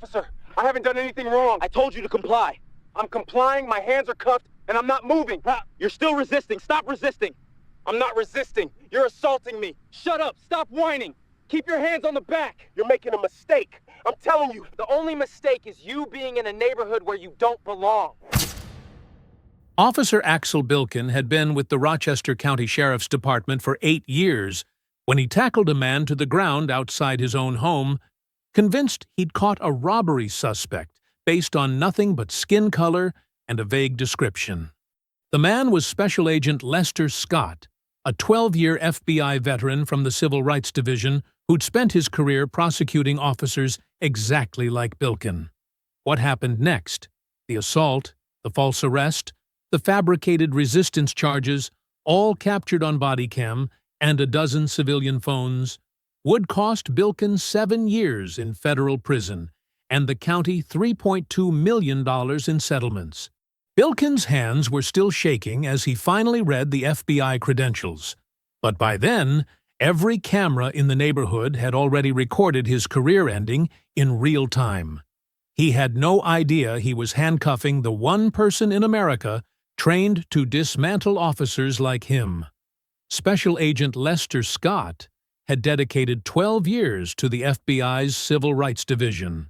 Officer, I haven't done anything wrong. I told you to comply. I'm complying, my hands are cuffed, and I'm not moving. You're still resisting. Stop resisting. I'm not resisting. You're assaulting me. Shut up. Stop whining. Keep your hands on the back. You're making a mistake. I'm telling you, the only mistake is you being in a neighborhood where you don't belong. Officer Axel Bilkin had been with the Rochester County Sheriff's Department for 8 years when he tackled a man to the ground outside his own home, convinced he'd caught a robbery suspect based on nothing but skin color and a vague description. The man was Special Agent Lester Scott, a 12-year FBI veteran from the Civil Rights Division who'd spent his career prosecuting officers exactly like Bilkin. What happened next? The assault, the false arrest, the fabricated resistance charges, all captured on body cam, and a dozen civilian phones, would cost Bilkin 7 years in federal prison and the county $3.2 million in settlements. Bilkin's hands were still shaking as he finally read the FBI credentials. But by then, every camera in the neighborhood had already recorded his career ending in real time. He had no idea he was handcuffing the one person in America trained to dismantle officers like him. Special Agent Lester Scott had dedicated 12 years to the FBI's Civil Rights Division,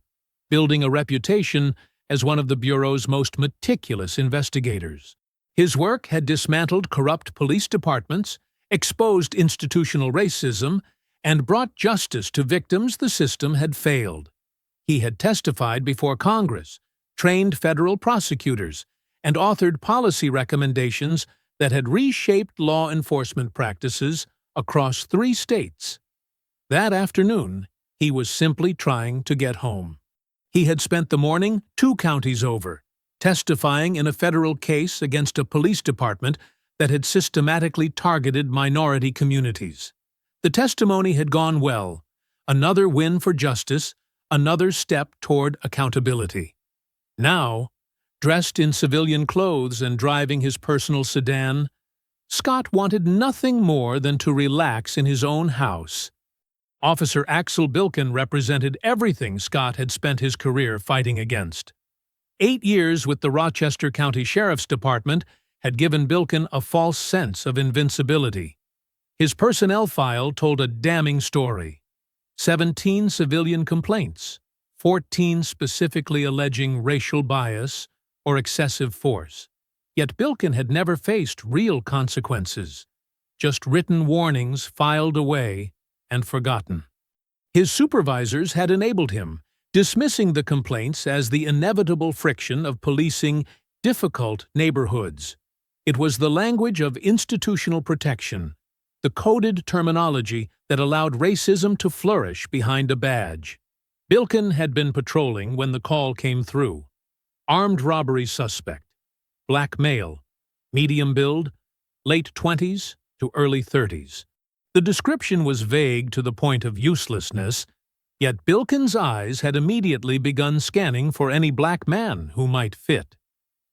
building a reputation as one of the Bureau's most meticulous investigators. His work had dismantled corrupt police departments, exposed institutional racism, and brought justice to victims the system had failed. He had testified before Congress, trained federal prosecutors, and authored policy recommendations that had reshaped law enforcement practices across 3 states. That afternoon, he was simply trying to get home. He had spent the morning 2 counties over, testifying in a federal case against a police department that had systematically targeted minority communities. The testimony had gone well, another win for justice, another step toward accountability. Now, dressed in civilian clothes and driving his personal sedan, Scott wanted nothing more than to relax in his own house. Officer Axel Bilkin represented everything Scott had spent his career fighting against. 8 years with the Rochester County Sheriff's Department had given Bilkin a false sense of invincibility. His personnel file told a damning story. 17 civilian complaints, 14 specifically alleging racial bias or excessive force. Yet Bilkin had never faced real consequences, just written warnings filed away and forgotten. His supervisors had enabled him, dismissing the complaints as the inevitable friction of policing difficult neighborhoods. It was the language of institutional protection, the coded terminology that allowed racism to flourish behind a badge. Bilkin had been patrolling when the call came through. Armed robbery suspect, black male, medium build, late 20s to early 30s. The description was vague to the point of uselessness, yet Bilkin's eyes had immediately begun scanning for any black man who might fit.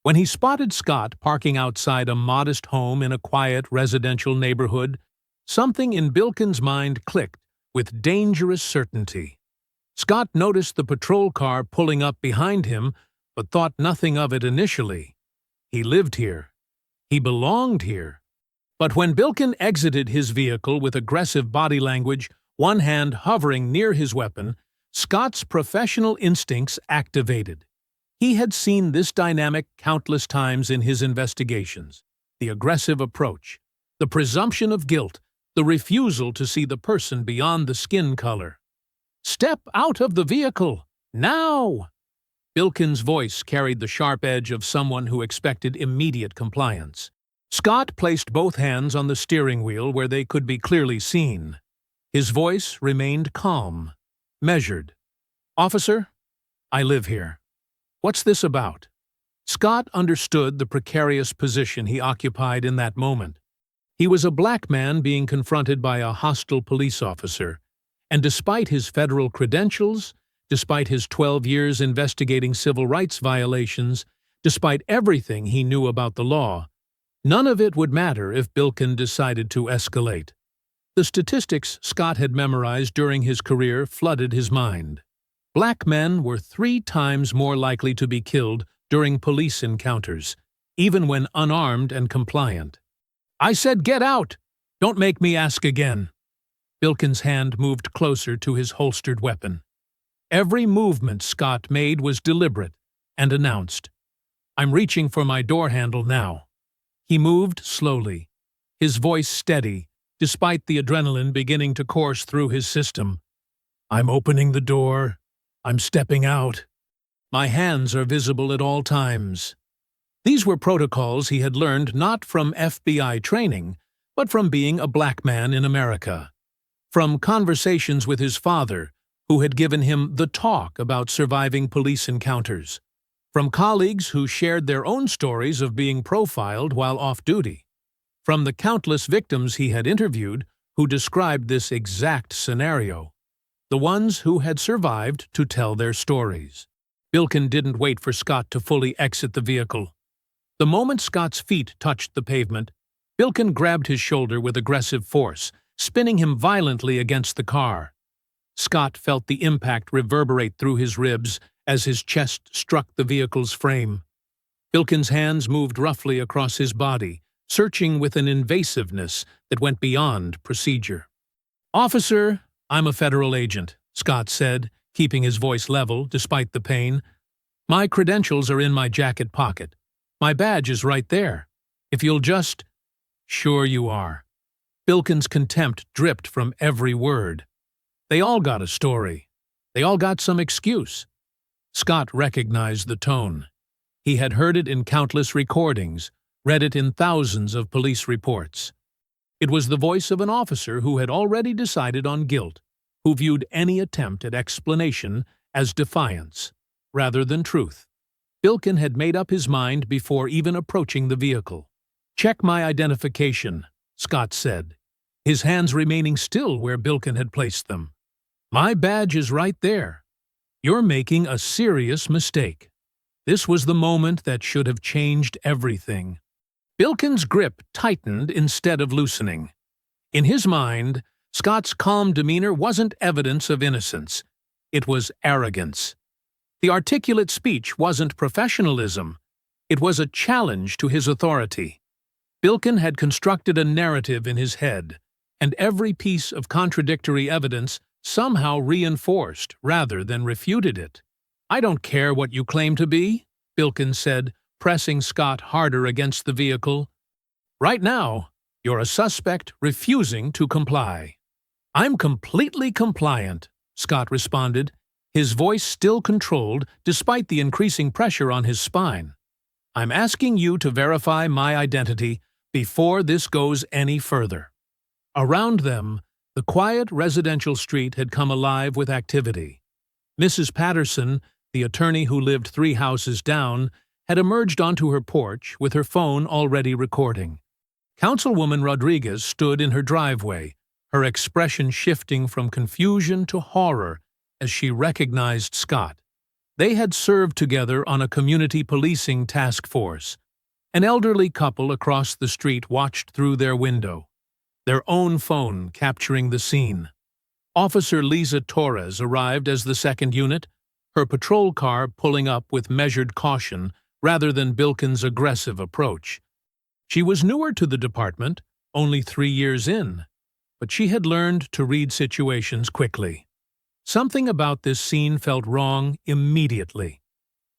When he spotted Scott parking outside a modest home in a quiet residential neighborhood, something in Bilkin's mind clicked with dangerous certainty. Scott noticed the patrol car pulling up behind him, but thought nothing of it initially. He lived here. He belonged here. But when Bilkin exited his vehicle with aggressive body language, one hand hovering near his weapon, Scott's professional instincts activated. He had seen this dynamic countless times in his investigations. The aggressive approach, the presumption of guilt, the refusal to see the person beyond the skin color. "Step out of the vehicle! Now!" Bilkin's voice carried the sharp edge of someone who expected immediate compliance. Scott placed both hands on the steering wheel where they could be clearly seen. His voice remained calm, measured. "Officer, I live here. What's this about?" Scott understood the precarious position he occupied in that moment. He was a black man being confronted by a hostile police officer, and despite his federal credentials, despite his 12 years investigating civil rights violations, despite everything he knew about the law, none of it would matter if Bilkin decided to escalate. The statistics Scott had memorized during his career flooded his mind. Black men were 3 times more likely to be killed during police encounters, even when unarmed and compliant. "I said get out! Don't make me ask again." Bilkin's hand moved closer to his holstered weapon. Every movement Scott made was deliberate and announced, "I'm reaching for my door handle now." He moved slowly, his voice steady, despite the adrenaline beginning to course through his system. "I'm opening the door. I'm stepping out. My hands are visible at all times." These were protocols he had learned not from FBI training, but from being a black man in America. From conversations with his father, who had given him the talk about surviving police encounters. From colleagues who shared their own stories of being profiled while off duty. From the countless victims he had interviewed who described this exact scenario. The ones who had survived to tell their stories. Bilkin didn't wait for Scott to fully exit the vehicle. The moment Scott's feet touched the pavement, Bilkin grabbed his shoulder with aggressive force, spinning him violently against the car. Scott felt the impact reverberate through his ribs as his chest struck the vehicle's frame. Bilkin's hands moved roughly across his body, searching with an invasiveness that went beyond procedure. "Officer, I'm a federal agent," Scott said, keeping his voice level despite the pain. "My credentials are in my jacket pocket. My badge is right there. If you'll just—" "Sure you are." Bilkin's contempt dripped from every word. They all got a story. They all got some excuse. Scott recognized the tone. He had heard it in countless recordings, read it in thousands of police reports. It was the voice of an officer who had already decided on guilt, who viewed any attempt at explanation as defiance, rather than truth. Bilkin had made up his mind before even approaching the vehicle. "Check my identification," Scott said, his hands remaining still where Bilkin had placed them. "My badge is right there. You're making a serious mistake." This was the moment that should have changed everything. Bilkin's grip tightened instead of loosening. In his mind, Scott's calm demeanor wasn't evidence of innocence. It was arrogance. The articulate speech wasn't professionalism. It was a challenge to his authority. Bilkin had constructed a narrative in his head, and every piece of contradictory evidence somehow reinforced rather than refuted it. "I don't care what you claim to be," Bilkin said, pressing Scott harder against the vehicle. "Right now, you're a suspect refusing to comply." "I'm completely compliant," Scott responded, his voice still controlled despite the increasing pressure on his spine. "I'm asking you to verify my identity before this goes any further." Around them, the quiet residential street had come alive with activity. Mrs. Patterson, the attorney who lived 3 houses down, had emerged onto her porch with her phone already recording. Councilwoman Rodriguez stood in her driveway, her expression shifting from confusion to horror as she recognized Scott. They had served together on a community policing task force. An elderly couple across the street watched through their window, their own phone capturing the scene. Officer Lisa Torres arrived as the second unit, her patrol car pulling up with measured caution rather than Bilkin's aggressive approach. She was newer to the department, only 3 years in, but she had learned to read situations quickly. Something about this scene felt wrong immediately.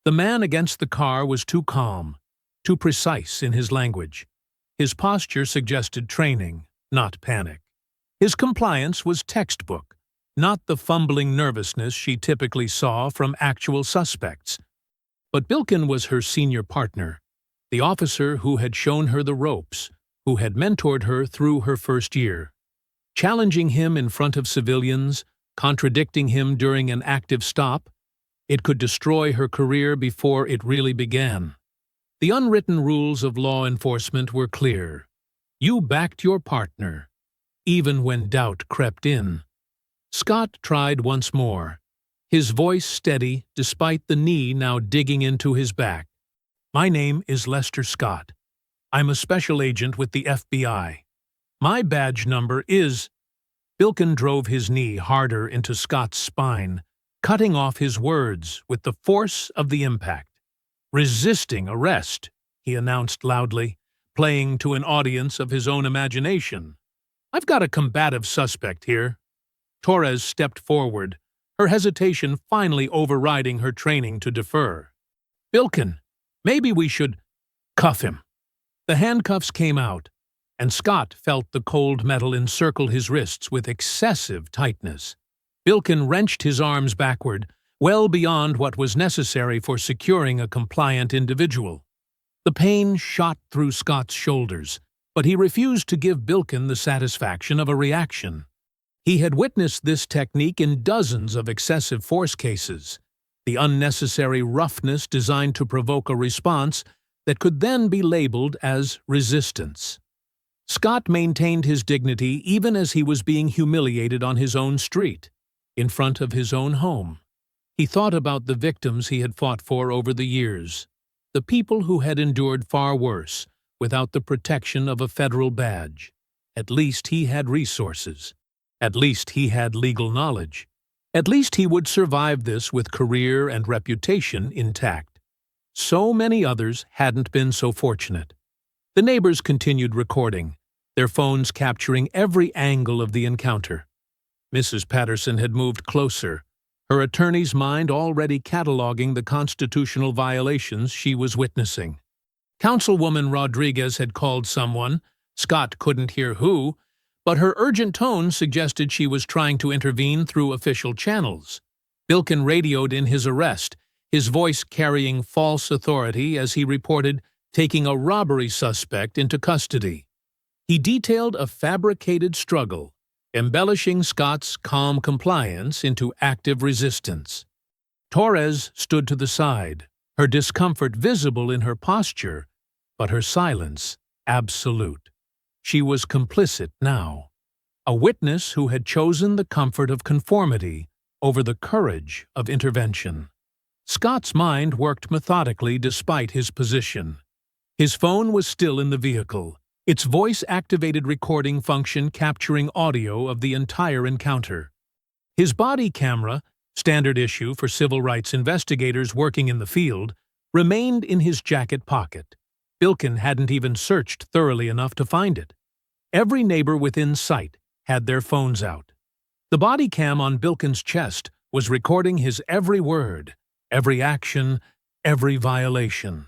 The man against the car was too calm, too precise in his language. His posture suggested training, not panic. His compliance was textbook, not the fumbling nervousness she typically saw from actual suspects. But Bilkin was her senior partner, the officer who had shown her the ropes, who had mentored her through her first year. Challenging him in front of civilians, contradicting him during an active stop, it could destroy her career before it really began. The unwritten rules of law enforcement were clear. You backed your partner, even when doubt crept in. Scott tried once more, his voice steady despite the knee now digging into his back. "My name is Lester Scott. I'm a special agent with the FBI. My badge number is—" Bilkin drove his knee harder into Scott's spine, cutting off his words with the force of the impact. "Resisting arrest," he announced loudly, playing to an audience of his own imagination. "I've got a combative suspect here." Torres stepped forward, her hesitation finally overriding her training to defer. "Bilkin, maybe we should cuff him." The handcuffs came out, and Scott felt the cold metal encircle his wrists with excessive tightness. Bilkin wrenched his arms backward, well beyond what was necessary for securing a compliant individual. The pain shot through Scott's shoulders, but he refused to give Bilkin the satisfaction of a reaction. He had witnessed this technique in dozens of excessive force cases, the unnecessary roughness designed to provoke a response that could then be labeled as resistance. Scott maintained his dignity even as he was being humiliated on his own street, in front of his own home. He thought about the victims he had fought for over the years, the people who had endured far worse without the protection of a federal badge. At least he had resources. At least he had legal knowledge. At least he would survive this with career and reputation intact. So many others hadn't been so fortunate. The neighbors continued recording, their phones capturing every angle of the encounter. Mrs. Patterson had moved closer, her attorney's mind already cataloging the constitutional violations she was witnessing. Councilwoman Rodriguez had called someone, Scott couldn't hear who, but her urgent tone suggested she was trying to intervene through official channels. Bilkin radioed in his arrest, his voice carrying false authority as he reported taking a robbery suspect into custody. He detailed a fabricated struggle, embellishing Scott's calm compliance into active resistance. Torres stood to the side, her discomfort visible in her posture, but her silence absolute. She was complicit now, a witness who had chosen the comfort of conformity over the courage of intervention. Scott's mind worked methodically despite his position. His phone was still in the vehicle, its voice-activated recording function capturing audio of the entire encounter. His body camera, standard issue for civil rights investigators working in the field, remained in his jacket pocket. Bilkin hadn't even searched thoroughly enough to find it. Every neighbor within sight had their phones out. The body cam on Bilkin's chest was recording his every word, every action, every violation.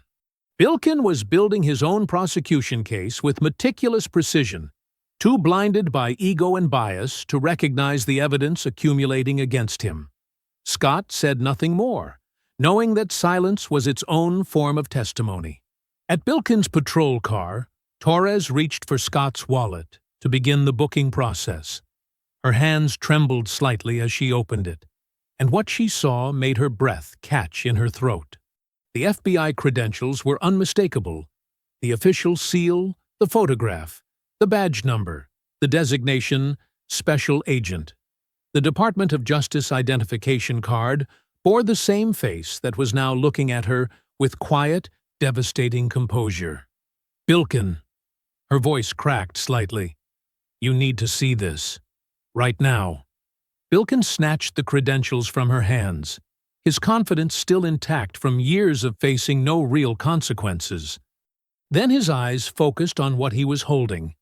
Bilkin was building his own prosecution case with meticulous precision, too blinded by ego and bias to recognize the evidence accumulating against him. Scott said nothing more, knowing that silence was its own form of testimony. At Bilkin's patrol car, Torres reached for Scott's wallet to begin the booking process. Her hands trembled slightly as she opened it, and what she saw made her breath catch in her throat. The FBI credentials were unmistakable. The official seal, the photograph, the badge number, the designation, Special Agent. The Department of Justice identification card bore the same face that was now looking at her with quiet, devastating composure. "Bilkin." Her voice cracked slightly. "You need to see this. Right now." Bilkin snatched the credentials from her hands, his confidence still intact from years of facing no real consequences. Then his eyes focused on what he was holding,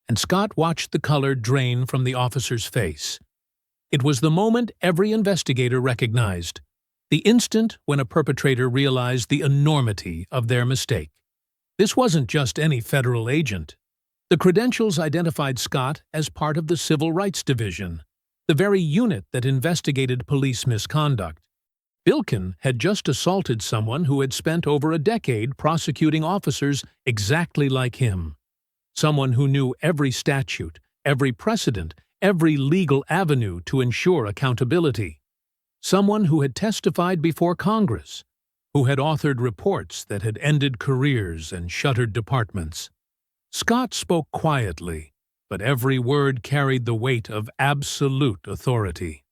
and Scott watched the color drain from the officer's face. It was the moment every investigator recognized, the instant when a perpetrator realized the enormity of their mistake. This wasn't just any federal agent. The credentials identified Scott as part of the Civil Rights Division, the very unit that investigated police misconduct. Bilkin had just assaulted someone who had spent over a decade prosecuting officers exactly like him. Someone who knew every statute, every precedent, every legal avenue to ensure accountability. Someone who had testified before Congress, who had authored reports that had ended careers and shuttered departments. Scott spoke quietly, but every word carried the weight of absolute authority.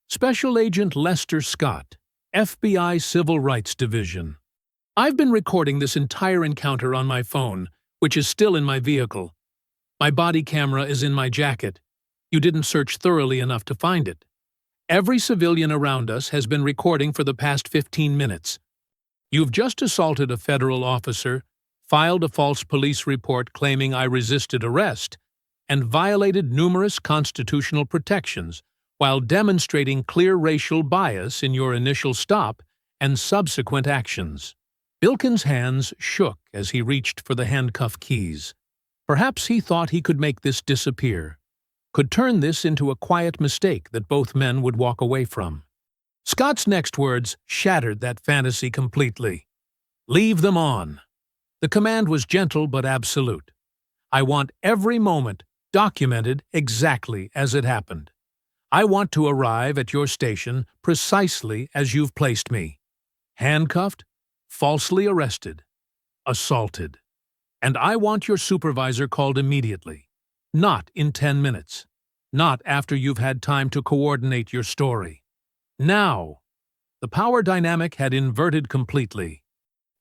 "Special Agent Lester Scott, FBI Civil Rights Division. I've been recording this entire encounter on my phone, which is still in my vehicle. My body camera is in my jacket. You didn't search thoroughly enough to find it. Every civilian around us has been recording for the past 15 minutes. You've just assaulted a federal officer, filed a false police report claiming I resisted arrest, and violated numerous constitutional protections while demonstrating clear racial bias in your initial stop and subsequent actions. Bilkin's hands shook as he reached for the handcuff keys. Perhaps he thought he could make this disappear, could turn this into a quiet mistake that both men would walk away from. Scott's next words shattered that fantasy completely. "Leave them on." The command was gentle but absolute. "I want every moment documented exactly as it happened. I want to arrive at your station precisely as you've placed me. Handcuffed, falsely arrested, assaulted. And I want your supervisor called immediately, not in 10 minutes, not after you've had time to coordinate your story. Now." The power dynamic had inverted completely.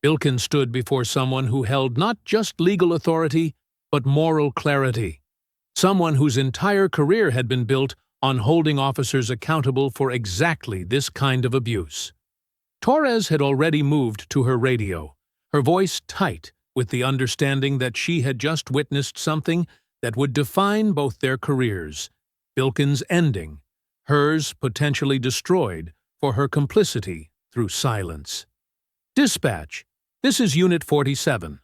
Bilkin stood before someone who held not just legal authority, but moral clarity. Someone whose entire career had been built on holding officers accountable for exactly this kind of abuse. Torres had already moved to her radio, her voice tight with the understanding that she had just witnessed something that would define both their careers, Bilkin's ending, hers potentially destroyed for her complicity through silence. "Dispatch, this is Unit 47.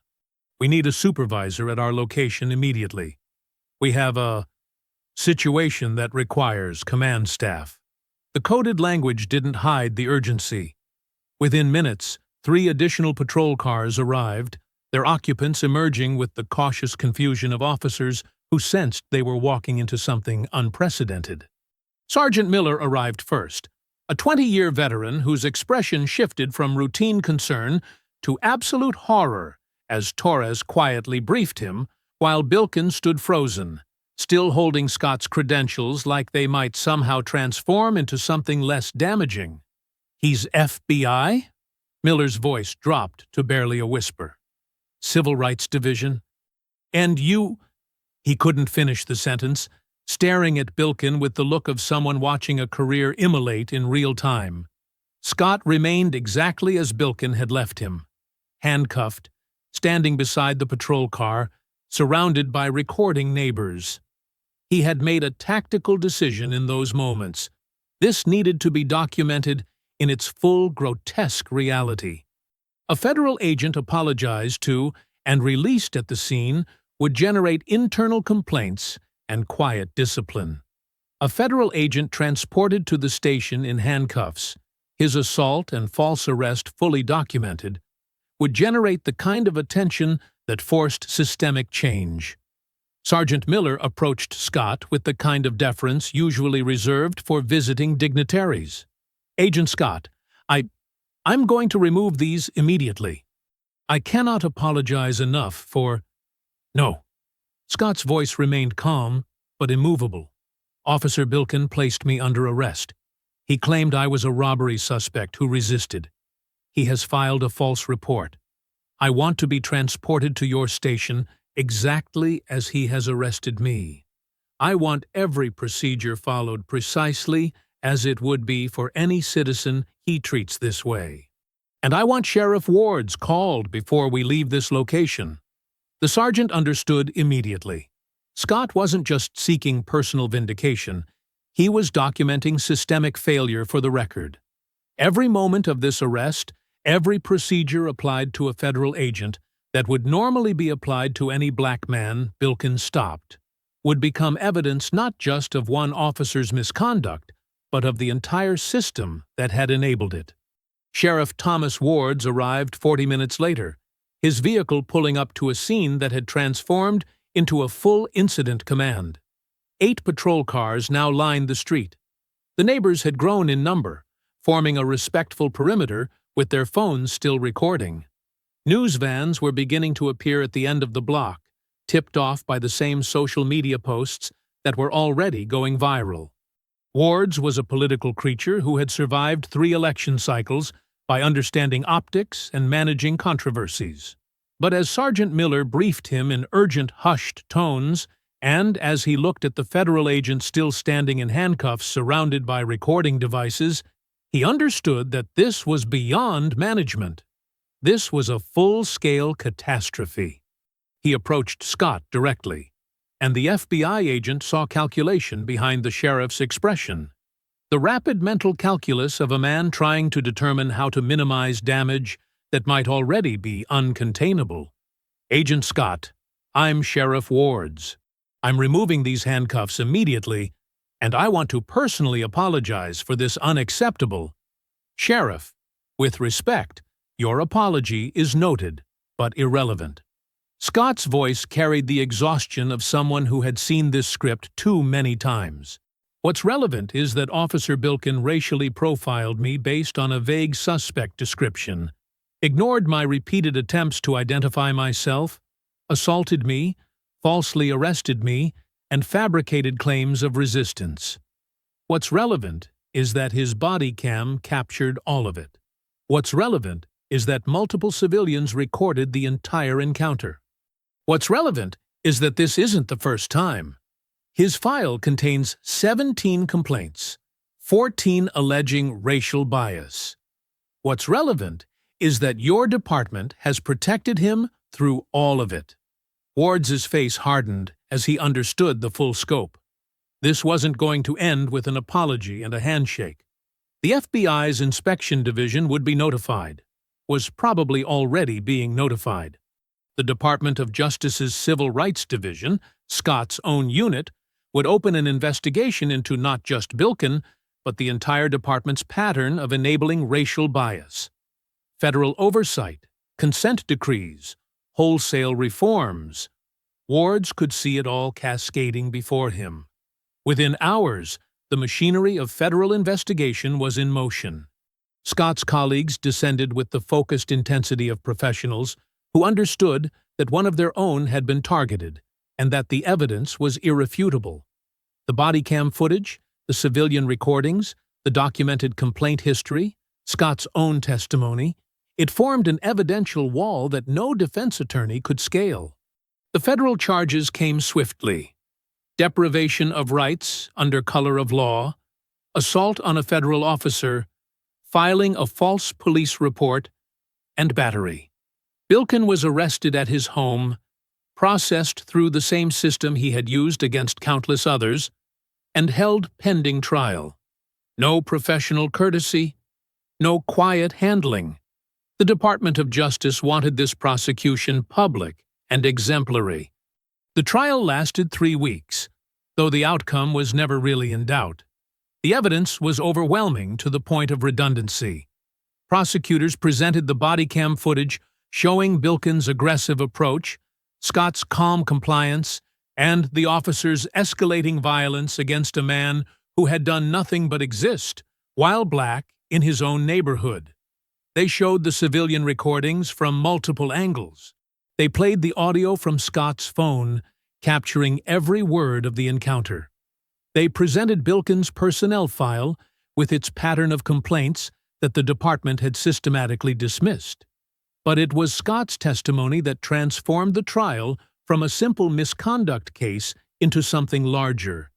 We need a supervisor at our location immediately. We have a situation that requires command staff." The coded language didn't hide the urgency. Within minutes, 3 additional patrol cars arrived, their occupants emerging with the cautious confusion of officers who sensed they were walking into something unprecedented. Sergeant Miller arrived first, a 20-year veteran whose expression shifted from routine concern to absolute horror as Torres quietly briefed him while Bilkin stood frozen, still holding Scott's credentials like they might somehow transform into something less damaging. "He's FBI?" Miller's voice dropped to barely a whisper. "Civil Rights Division? And you—" He couldn't finish the sentence, staring at Bilkin with the look of someone watching a career immolate in real time. Scott remained exactly as Bilkin had left him, handcuffed, standing beside the patrol car, surrounded by recording neighbors. He had made a tactical decision in those moments. This needed to be documented in its full grotesque reality. A federal agent apologized to and released at the scene would generate internal complaints and quiet discipline. A federal agent transported to the station in handcuffs, his assault and false arrest fully documented, would generate the kind of attention that forced systemic change. Sergeant Miller approached Scott with the kind of deference usually reserved for visiting dignitaries. "Agent Scott, I'm going to remove these immediately. I cannot apologize enough for—" "No." Scott's voice remained calm, but immovable. "Officer Bilkin placed me under arrest. He claimed I was a robbery suspect who resisted. He has filed a false report. I want to be transported to your station exactly as he has arrested me. I want every procedure followed precisely as it would be for any citizen he treats this way. And I want Sheriff Wards called before we leave this location." The sergeant understood immediately. Scott wasn't just seeking personal vindication, he was documenting systemic failure for the record. Every moment of this arrest, every procedure applied to a federal agent that would normally be applied to any black man Bilkin stopped, would become evidence not just of one officer's misconduct, but of the entire system that had enabled it. Sheriff Thomas Wards arrived 40 minutes later, his vehicle pulling up to a scene that had transformed into a full incident command. 8 patrol cars now lined the street. The neighbors had grown in number, forming a respectful perimeter with their phones still recording. News vans were beginning to appear at the end of the block, tipped off by the same social media posts that were already going viral. Wards was a political creature who had survived 3 election cycles by understanding optics and managing controversies. But as Sergeant Miller briefed him in urgent, hushed tones And as he looked at the federal agent still standing in handcuffs surrounded by recording devices, he understood that this was beyond management. This was a full-scale catastrophe. He approached Scott directly, and the FBI agent saw calculation behind the sheriff's expression. The rapid mental calculus of a man trying to determine how to minimize damage that might already be uncontainable. "Agent Scott, I'm Sheriff Wards. I'm removing these handcuffs immediately, and I want to personally apologize for this unacceptable." "Sheriff, with respect, your apology is noted, but irrelevant." Scott's voice carried the exhaustion of someone who had seen this script too many times. "What's relevant is that Officer Bilkin racially profiled me based on a vague suspect description, ignored my repeated attempts to identify myself, assaulted me, falsely arrested me, and fabricated claims of resistance. What's relevant is that his body cam captured all of it. What's relevant is that multiple civilians recorded the entire encounter. What's relevant is that this isn't the first time. His file contains 17 complaints, 14 alleging racial bias. What's relevant is that your department has protected him through all of it." Wards' face hardened as he understood the full scope. This wasn't going to end with an apology and a handshake. The FBI's inspection division would be notified, was probably already being notified. The Department of Justice's Civil Rights Division, Scott's own unit, would open an investigation into not just Bilkin, but the entire department's pattern of enabling racial bias. Federal oversight, consent decrees, wholesale reforms. Wards could see it all cascading before him. Within hours, the machinery of federal investigation was in motion. Scott's colleagues descended with the focused intensity of professionals who understood that one of their own had been targeted, and that the evidence was irrefutable. The body cam footage, the civilian recordings, the documented complaint history, Scott's own testimony, it formed an evidential wall that no defense attorney could scale. The federal charges came swiftly: deprivation of rights under color of law, assault on a federal officer, filing a false police report, and battery. Bilkin was arrested at his home, processed through the same system he had used against countless others, and held pending trial. No professional courtesy, no quiet handling. The Department of Justice wanted this prosecution public and exemplary. The trial lasted 3 weeks, though the outcome was never really in doubt. The evidence was overwhelming to the point of redundancy. Prosecutors presented the body cam footage showing Bilkin's aggressive approach, Scott's calm compliance, and the officer's escalating violence against a man who had done nothing but exist, while black, in his own neighborhood. They showed the civilian recordings from multiple angles. They played the audio from Scott's phone, capturing every word of the encounter. They presented Bilkin's personnel file with its pattern of complaints that the department had systematically dismissed. But it was Scott's testimony that transformed the trial from a simple misconduct case into something larger.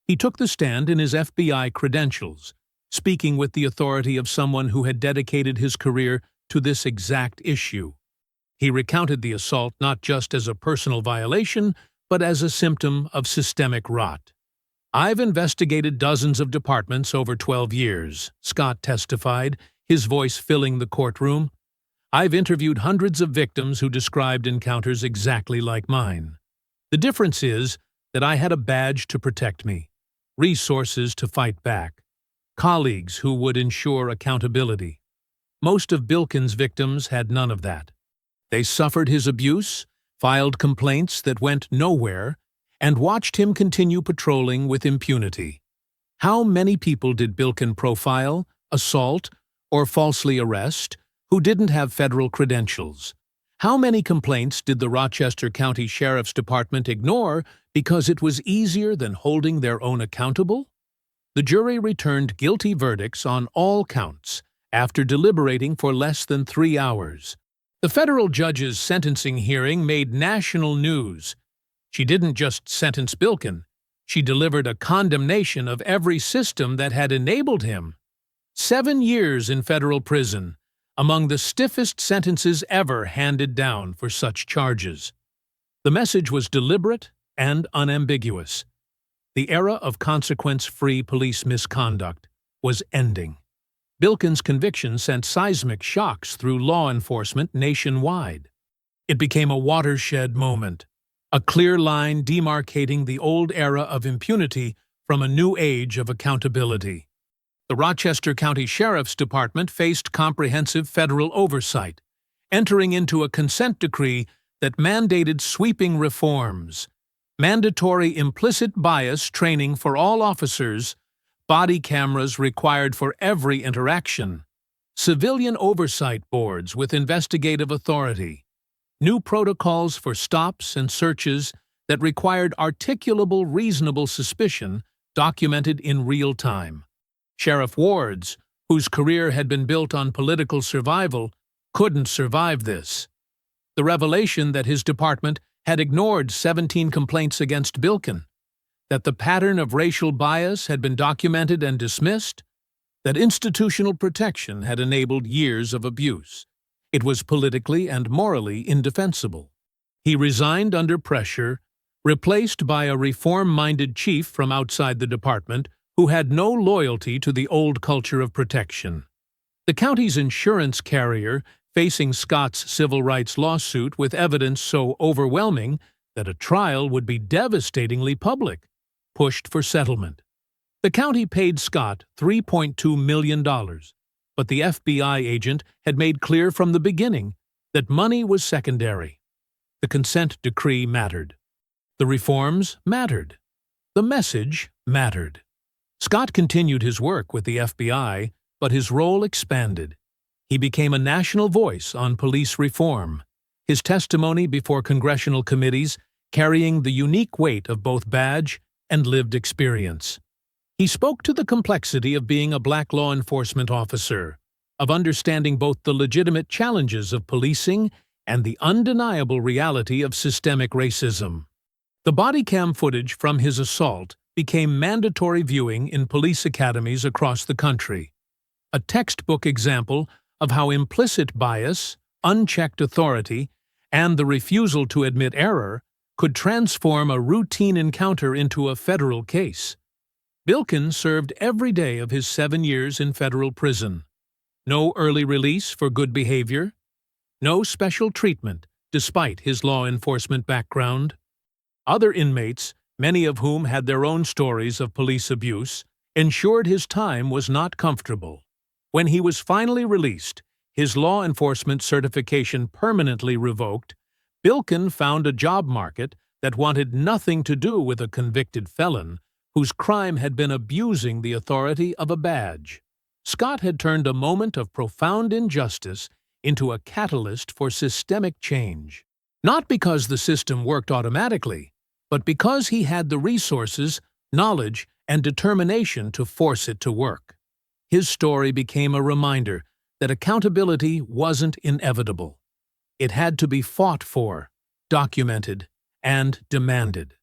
He took the stand in his FBI credentials, speaking with the authority of someone who had dedicated his career to this exact issue. He recounted the assault not just as a personal violation, but as a symptom of systemic rot. "I've investigated dozens of departments over 12 years, Scott testified, his voice filling the courtroom. "I've interviewed hundreds of victims who described encounters exactly like mine. The difference is that I had a badge to protect me, resources to fight back, colleagues who would ensure accountability. Most of Bilkin's victims had none of that. They suffered his abuse, filed complaints that went nowhere, and watched him continue patrolling with impunity. How many people did Bilkin profile, assault, or falsely arrest who didn't have federal credentials? How many complaints did the Rochester County Sheriff's Department ignore because it was easier than holding their own accountable?" The jury returned guilty verdicts on all counts after deliberating for less than 3 hours. The federal judge's sentencing hearing made national news. She didn't just sentence Bilkin, she delivered a condemnation of every system that had enabled him. 7 years in federal prison, among the stiffest sentences ever handed down for such charges. The message was deliberate and unambiguous. The era of consequence-free police misconduct was ending. Bilkin's conviction sent seismic shocks through law enforcement nationwide. It became a watershed moment, a clear line demarcating the old era of impunity from a new age of accountability. The Rochester County Sheriff's Department faced comprehensive federal oversight, entering into a consent decree that mandated sweeping reforms, mandatory implicit bias training for all officers, body cameras required for every interaction, civilian oversight boards with investigative authority, new protocols for stops and searches that required articulable reasonable suspicion documented in real time. Sheriff Ward's, whose career had been built on political survival, couldn't survive this. The revelation that his department had ignored 17 complaints against Bilkin, that the pattern of racial bias had been documented and dismissed, that institutional protection had enabled years of abuse. It was politically and morally indefensible. He resigned under pressure, replaced by a reform-minded chief from outside the department who had no loyalty to the old culture of protection. The county's insurance carrier, facing Scott's civil rights lawsuit with evidence so overwhelming that a trial would be devastatingly public, pushed for settlement. The county paid Scott $3.2 million, but the FBI agent had made clear from the beginning that money was secondary. The consent decree mattered. The reforms mattered. The message mattered. Scott continued his work with the FBI, but his role expanded. He became a national voice on police reform, his testimony before congressional committees carrying the unique weight of both badge and lived experience. He spoke to the complexity of being a black law enforcement officer, of understanding both the legitimate challenges of policing and the undeniable reality of systemic racism. The body cam footage from his assault became mandatory viewing in police academies across the country, a textbook example of how implicit bias, unchecked authority, and the refusal to admit error could transform a routine encounter into a federal case. Bilkin served every day of his 7 years in federal prison. No early release for good behavior, no special treatment despite his law enforcement background. Other inmates, many of whom had their own stories of police abuse, ensured his time was not comfortable. When he was finally released, his law enforcement certification permanently revoked, Bilkin found a job market that wanted nothing to do with a convicted felon whose crime had been abusing the authority of a badge. Scott had turned a moment of profound injustice into a catalyst for systemic change. Not because the system worked automatically, but because he had the resources, knowledge, and determination to force it to work. His story became a reminder that accountability wasn't inevitable. It had to be fought for, documented, and demanded.